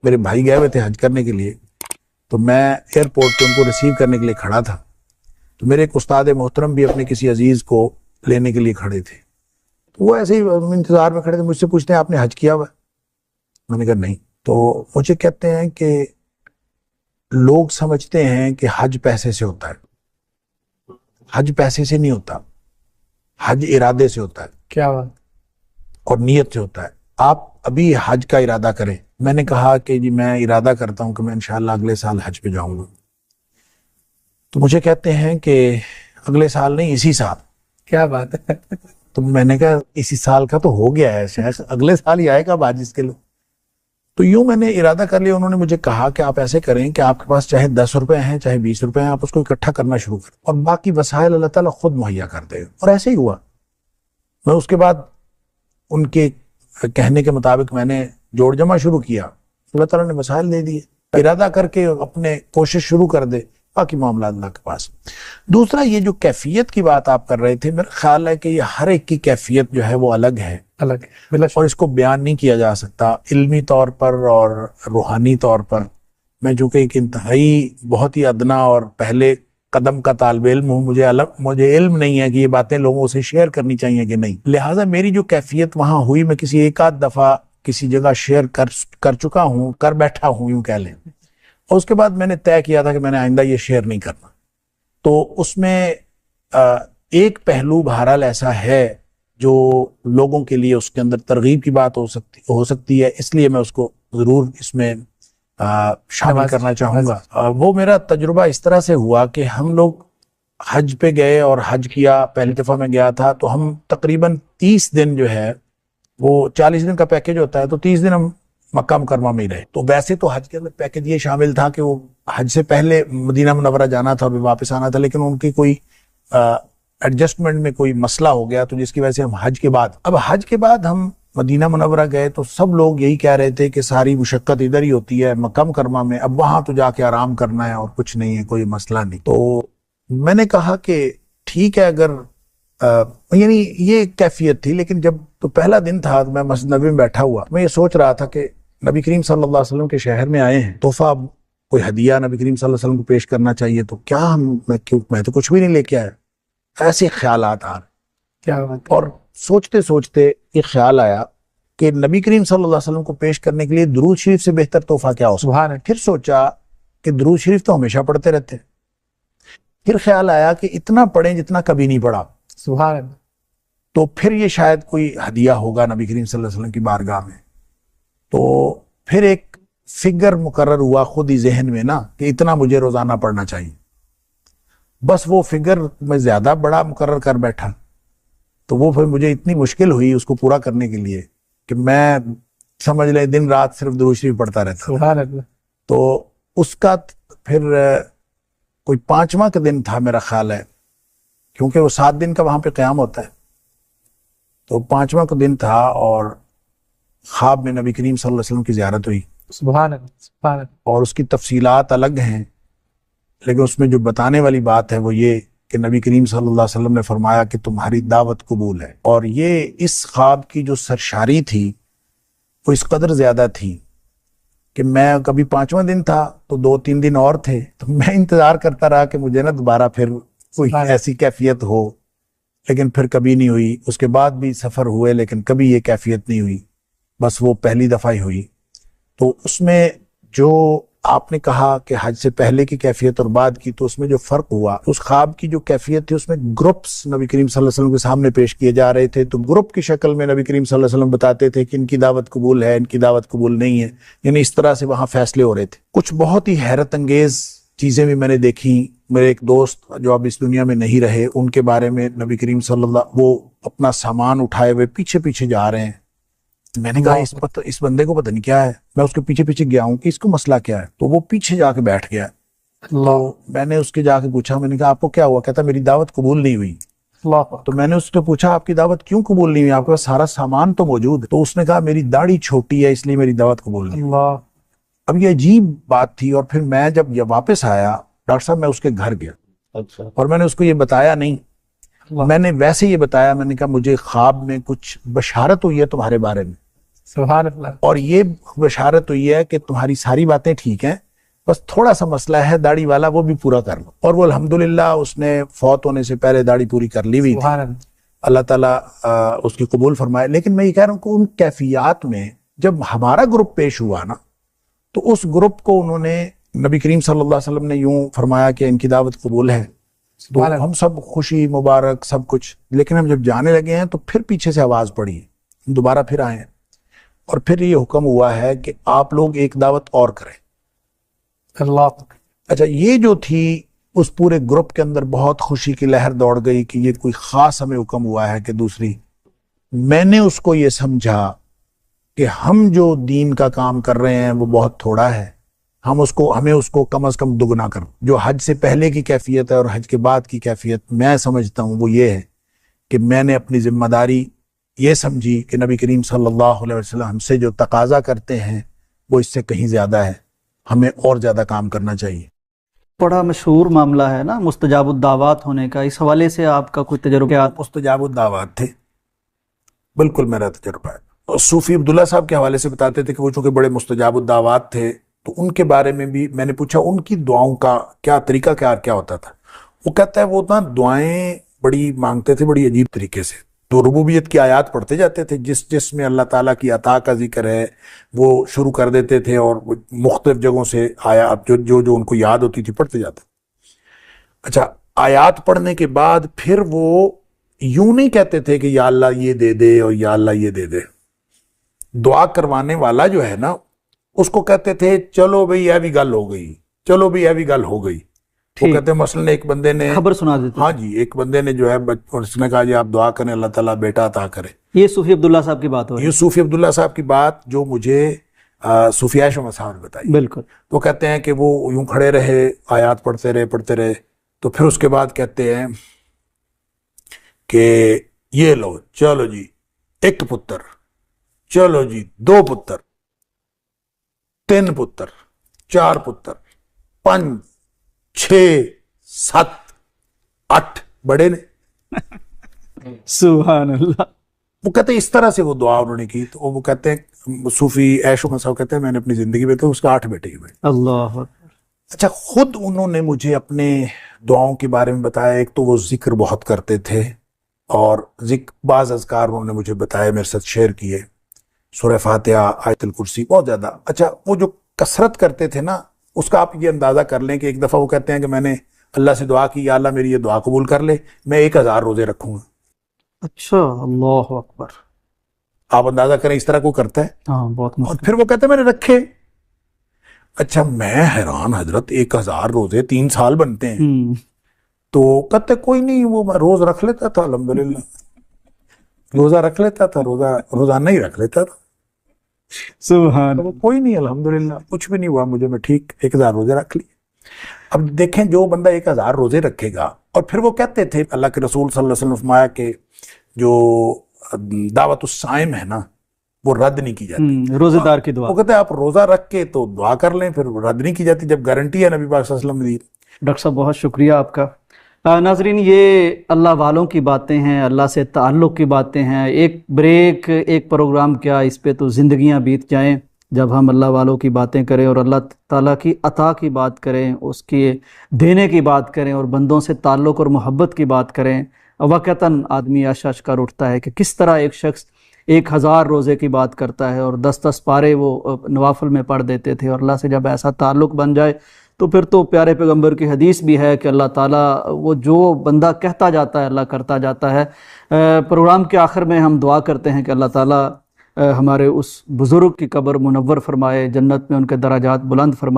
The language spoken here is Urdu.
میرے بھائی گئے ہوئے تھے حج کرنے کے لیے، تو میں ایئرپورٹ پہ ان کو ریسیو کرنے کے لیے کھڑا تھا، تو میرے ایک استاد محترم بھی اپنے کسی عزیز کو لینے کے لیے کھڑے تھے، تو وہ ایسے ہی انتظار میں کھڑے تھے، مجھ سے پوچھتے ہیں آپ نے حج کیا ہوا؟ میں نے کہا نہیں۔ تو مجھے کہتے ہیں کہ لوگ سمجھتے ہیں کہ حج پیسے سے ہوتا ہے، حج پیسے سے نہیں ہوتا، حج ارادے سے ہوتا ہے۔ کیا بات؟ اور نیت سے ہوتا ہے۔ آپ ابھی حج کا ارادہ کریں۔ میں نے کہا کہ جی میں ارادہ کرتا ہوں کہ میں انشاءاللہ اگلے سال حج پہ جاؤں گا۔ تو مجھے کہتے ہیں کہ اگلے سال نہیں، اسی سال۔ کیا بات ہے؟ تو میں نے کہا اسی سال کا تو ہو گیا ہے شیخ، اگلے سال ہی آئے گا حج اس کے لیے۔ تو یوں میں نے ارادہ کر لیا۔ انہوں نے مجھے کہا کہ آپ ایسے کریں کہ آپ کے پاس چاہے 10 روپے ہیں چاہے 20 روپے ہیں، آپ اس کو اکٹھا کرنا شروع کریں اور باقی وسائل اللہ تعالیٰ خود مہیا کر دے گا۔ اور ایسے ہی ہوا۔ میں اس کے بعد ان کے کہنے کے مطابق میں نے جوڑ جمع شروع کیا، اللہ تعالیٰ نے وسائل دے دیے۔ ارادہ کر کے اپنے کوشش شروع کر دے، باقی معاملات اللہ کے پاس۔ دوسرا یہ جو کیفیت کی بات آپ کر رہے تھے، میرا خیال ہے کہ یہ ہر ایک کی کیفیت جو ہے وہ الگ ہے، اور اس کو بیان نہیں کیا جا سکتا علمی طور پر اور روحانی طور پر۔ میں چونکہ ایک انتہائی بہت ہی ادنا اور پہلے قدم کا طالب علم ہوں، مجھے علم نہیں ہے کہ یہ باتیں لوگوں سے شیئر کرنی چاہیے کہ نہیں، لہٰذا میری جو کیفیت وہاں ہوئی، میں کسی ایک آدھ دفعہ کسی جگہ شیئر کر چکا ہوں، کر بیٹھا ہوں یوں کہہ لیں، اور اس کے بعد میں نے طے کیا تھا کہ میں نے آئندہ یہ شیئر نہیں کرنا۔ تو اس میں ایک پہلو بہرحال ایسا ہے جو لوگوں کے لیے اس کے اندر ترغیب کی بات ہو سکتی ہے، اس لیے میں اس کو ضرور اس میں شامل کرنا چاہوں گا۔ وہ میرا تجربہ اس طرح سے ہوا کہ ہم لوگ حج پہ گئے اور حج کیا، پہلی دفعہ میں گیا تھا، تو ہم تقریباً 30 دن جو ہے، وہ 40 دن کا پیکج ہوتا ہے، تو 30 دن ہم مکہ مکرمہ میں ہی رہے۔ تو ویسے تو حج کے اندر پیکج یہ شامل تھا کہ وہ حج سے پہلے مدینہ منورہ جانا تھا اور واپس آنا تھا، لیکن ان کی کوئی ایڈجسٹمنٹ میں کوئی مسئلہ ہو گیا، تو جس کی وجہ سے ہم حج کے بعد ہم مدینہ منورہ گئے، تو سب لوگ یہی کہہ رہے تھے کہ ساری مشقت ادھر ہی ہوتی ہے مکہ مکرمہ میں، اب وہاں تو جا کے آرام کرنا ہے اور کچھ نہیں ہے، کوئی مسئلہ نہیں۔ تو میں نے کہا کہ ٹھیک ہے، اگر یعنی یہ کیفیت تھی، لیکن جب تو پہلا دن تھا، میں مسجد نبوی میں بیٹھا ہوا، میں یہ سوچ رہا تھا کہ نبی کریم صلی اللہ علیہ وسلم کے شہر میں آئے ہیں، تحفہ کوئی ہدیہ نبی کریم صلی اللہ علیہ وسلم کو پیش کرنا چاہیے، تو کیا میں تو کچھ بھی نہیں لے کے آیا۔ ایسے خیالات آ رہے، کیا بات؟ اور سوچتے سوچتے یہ خیال آیا کہ نبی کریم صلی اللہ علیہ وسلم کو پیش کرنے کے لیے درود شریف سے بہتر تحفہ کیا ہو سکتا ہے۔ پھر سوچا کہ درود شریف تو ہمیشہ پڑھتے رہتے ہیں، پھر خیال آیا کہ اتنا پڑھیں جتنا کبھی نہیں پڑھا، سبحان اللہ، تو پھر یہ شاید کوئی ہدیہ ہوگا نبی کریم صلی اللہ علیہ وسلم کی بارگاہ میں۔ تو پھر ایک فگر مقرر ہوا خود ہی ذہن میں نا کہ اتنا مجھے روزانہ پڑھنا چاہیے، بس وہ فگر میں زیادہ بڑا مقرر کر بیٹھا، تو وہ پھر مجھے اتنی مشکل ہوئی اس کو پورا کرنے کے لیے کہ میں سمجھ لیں دن رات صرف درود شریف پڑھتا رہتا۔ سبحان اللہ۔ تو اس کا پھر کوئی 5واں کا دن تھا میرا خیال ہے، کیونکہ وہ 7 دن کا وہاں پہ قیام ہوتا ہے، تو 5واں کا دن تھا اور خواب میں نبی کریم صلی اللہ علیہ وسلم کی زیارت ہوئی۔ سبحان اللہ، سبحان اللہ۔ اور اس کی تفصیلات الگ ہیں، لیکن اس میں جو بتانے والی بات ہے وہ یہ کہ نبی کریم صلی اللہ علیہ وسلم نے فرمایا کہ تمہاری دعوت قبول ہے۔ اور یہ اس خواب کی جو سرشاری تھی وہ اس قدر زیادہ تھی کہ میں کبھی 5واں دن تھا تو 2-3 دن اور تھے، تو میں انتظار کرتا رہا کہ مجھے نا دوبارہ پھر کوئی ایسی کیفیت ہو، لیکن پھر کبھی نہیں ہوئی۔ اس کے بعد بھی سفر ہوئے لیکن کبھی یہ کیفیت نہیں ہوئی، بس وہ پہلی دفعہ ہی ہوئی۔ تو اس میں جو آپ نے کہا کہ حج سے پہلے کی کیفیت اور بعد کی، تو اس میں جو فرق ہوا، اس خواب کی جو کیفیت تھی اس میں گروپس نبی کریم صلی اللہ علیہ وسلم کے سامنے پیش کیے جا رہے تھے، تو گروپ کی شکل میں نبی کریم صلی اللہ علیہ وسلم بتاتے تھے کہ ان کی دعوت قبول ہے، ان کی دعوت قبول نہیں ہے، یعنی اس طرح سے وہاں فیصلے ہو رہے تھے۔ کچھ بہت ہی حیرت انگیز چیزیں بھی میں نے دیکھی۔ میرے ایک دوست جو اب اس دنیا میں نہیں رہے، ان کے بارے میں نبی کریم صلی اللہ، وہ اپنا سامان اٹھائے ہوئے پیچھے پیچھے جا رہے ہیں۔ میں نے کہا اس بندے کو پتہ نہیں کیا ہے، میں اس کے پیچھے پیچھے گیا ہوں کہ اس کو مسئلہ کیا ہے، تو وہ پیچھے جا کے بیٹھ گیا۔ میں نے اس کے جا کے پوچھا، میں نے کہا آپ کو کیا ہوا؟ کہتا میری دعوت قبول نہیں ہوئی۔ تو میں نے اس سے پوچھا آپ کی دعوت کیوں قبول نہیں ہوئی، آپ کے پاس سارا سامان تو موجود ہے؟ تو اس نے کہا میری داڑھی چھوٹی ہے اس لیے میری دعوت قبول نہیں ہوئی۔ اب یہ عجیب بات تھی، اور پھر میں جب یہ واپس آیا ڈاکٹر صاحب، میں اس کے گھر گیا اور میں نے اس کو یہ بتایا نہیں، میں نے ویسے یہ بتایا، میں نے کہا مجھے خواب میں کچھ بشارت ہوئی ہے تمہارے بارے میں۔ سبحان اللہ. اور یہ بشارت ہوئی ہے کہ تمہاری ساری باتیں ٹھیک ہیں، بس تھوڑا سا مسئلہ ہے داڑھی والا، وہ بھی پورا کر لو. اور وہ الحمدللہ اس نے فوت ہونے سے پہلے داڑھی پوری کر لی ہوئی تھی. سبحان اللہ. اللہ تعالیٰ اس کی قبول فرمائے. لیکن میں یہ کہہ رہا ہوں کہ ان کیفیات میں جب ہمارا گروپ پیش ہوا نا، تو اس گروپ کو انہوں نے، نبی کریم صلی اللہ علیہ وسلم نے یوں فرمایا کہ ان کی دعوت قبول ہے. تو سبحان اللہ. ہم سب خوشی مبارک سب کچھ. لیکن ہم جب جانے لگے ہیں تو پھر پیچھے سے آواز پڑی، ہم دوبارہ پھر آئے ہیں، اور پھر یہ حکم ہوا ہے کہ آپ لوگ ایک دعوت اور کریں. اللہ. اچھا، یہ جو تھی اس پورے گروپ کے اندر بہت خوشی کی لہر دوڑ گئی کہ یہ کوئی خاص ہمیں حکم ہوا ہے. کہ دوسری، میں نے اس کو یہ سمجھا کہ ہم جو دین کا کام کر رہے ہیں وہ بہت تھوڑا ہے، ہمیں اس کو کم از کم دگنا کرو. جو حج سے پہلے کی کیفیت ہے اور حج کے بعد کی کیفیت میں سمجھتا ہوں وہ یہ ہے کہ میں نے اپنی ذمہ داری یہ سمجھی کہ نبی کریم صلی اللہ علیہ وسلم ہم سے جو تقاضا کرتے ہیں وہ اس سے کہیں زیادہ ہے، ہمیں اور زیادہ کام کرنا چاہیے. بڑا مشہور معاملہ ہے نا مستجاب الدعوات ہونے کا، اس حوالے سے آپ کا کوئی تجربہ؟ مستجاب الدعوات تھے، بالکل میرا تجربہ ہے. اور صوفی عبداللہ صاحب کے حوالے سے بتاتے تھے کہ وہ چونکہ بڑے مستجاب الدعوات تھے، تو ان کے بارے میں بھی میں نے پوچھا ان کی دعاؤں کا کیا طریقہ کیا ہوتا تھا. وہ کہتا ہے وہ نا دعائیں بڑی مانگتے تھے بڑی عجیب طریقے سے. تو ربوبیت کی آیات پڑھتے جاتے تھے، جس میں اللہ تعالیٰ کی عطا کا ذکر ہے وہ شروع کر دیتے تھے، اور مختلف جگہوں سے آیات جو ان کو یاد ہوتی تھی پڑھتے جاتے. اچھا، آیات پڑھنے کے بعد پھر وہ یوں نہیں کہتے تھے کہ یا اللہ یہ دے دے اور یا اللہ یہ دے دے. دعا کروانے والا جو ہے نا اس کو کہتے تھے چلو بھئی یہ بھی گل ہو گئی، چلو بھئی یہ بھی گل ہو گئی. وہ کہتے ہیں مثلا ایک بندے نے خبر سنا دیتے. ہاں جی، ایک بندے نے جو ہے اس نے کہا جی آپ دعا کریں اللہ تعالیٰ بیٹا عطا کرے. یہ صوفی عبداللہ صاحب کی بات ہو رہی یہ صوفی عبداللہ صاحب کی بات جو مجھے صوفی عائشہ صاحب نے بتائی. بالکل. تو کہتے ہیں کہ وہ یوں کھڑے رہے، آیات پڑھتے رہے، تو پھر اس کے بعد کہتے ہیں کہ یہ لو چلو جی 1 پتر، چلو جی 2 پتر، 3 پتر، 4 پتر، 5، 6، 7، 8 بڑے نے. سبحان اللہ. وہ کہتے ہیں اس طرح سے وہ دعا انہوں نے کی. تو وہ کہتے ہیں صوفی عائشہ صاحب کہتے ہیں میں نے اپنی زندگی میں تو اس کا 8 بیٹے ہوئے. اللہ. اچھا، خود انہوں نے مجھے اپنے دعاؤں کے بارے میں بتایا. ایک تو وہ ذکر بہت کرتے تھے، اور بعض اذکار انہوں نے مجھے بتایا، میرے ساتھ شیئر کیے، سورہ فاتحہ، آیت الکرسی، بہت زیادہ. اچھا، وہ جو کثرت کرتے تھے نا اس کا آپ یہ اندازہ کر لیں کہ ایک دفعہ وہ کہتے ہیں کہ میں نے اللہ سے دعا کی یا اللہ میری یہ دعا قبول کر لے، میں 1000 روزے رکھوں گا. اچھا، اللہ اکبر. آپ اندازہ کریں اس طرح کو کرتا ہے. ہاں بہت اور مشکل. پھر وہ کہتے ہیں میں نے رکھے. اچھا، میں حیران حضرت 1000 روزے 3 سال بنتے ہیں. تو کہتے کوئی نہیں، وہ میں روز رکھ لیتا تھا، الحمدللہ روزہ رکھ لیتا تھا، روزانہ ہی رکھ لیتا تھا. سبحان. وہ کوئی نہیں، الحمدللہ کچھ بھی نہیں ہوا مجھے، میں ٹھیک 1000 روزے رکھ لیے. اب دیکھیں جو بندہ 1000 روزے رکھے گا، اور پھر وہ کہتے تھے اللہ کے رسول صلی اللہ علیہ وسلم نے فرمایا کہ جو دعوت الصائم ہے نا وہ رد نہیں کی جاتی. روزے دار کی دعا. وہ کہتے ہیں آپ روزہ رکھ کے تو دعا کر لیں، پھر رد نہیں کی جاتی جب گارنٹی ہے نبی پاک صلی اللہ علیہ وسلم نے دی. ڈاکٹر صاحب بہت شکریہ آپ کا. ناظرین، یہ اللہ والوں کی باتیں ہیں، اللہ سے تعلق کی باتیں ہیں. ایک بریک، ایک پروگرام کیا، اس پہ تو زندگیاں بیت جائیں جب ہم اللہ والوں کی باتیں کریں اور اللہ تعالیٰ کی عطا کی بات کریں، اس کی دینے کی بات کریں، اور بندوں سے تعلق اور محبت کی بات کریں. واقعتاً آدمی اشاش کر اٹھتا ہے کہ کس طرح ایک شخص 1000 روزے کی بات کرتا ہے، اور 10 پارے وہ نوافل میں پڑھ دیتے تھے. اور اللہ سے جب ایسا تعلق بن جائے تو پھر تو پیارے پیغمبر کی حدیث بھی ہے کہ اللہ تعالیٰ وہ جو بندہ کہتا جاتا ہے اللہ کرتا جاتا ہے. پروگرام کے آخر میں ہم دعا کرتے ہیں کہ اللہ تعالیٰ ہمارے اس بزرگ کی قبر منور فرمائے، جنت میں ان کے درجات بلند فرمائے.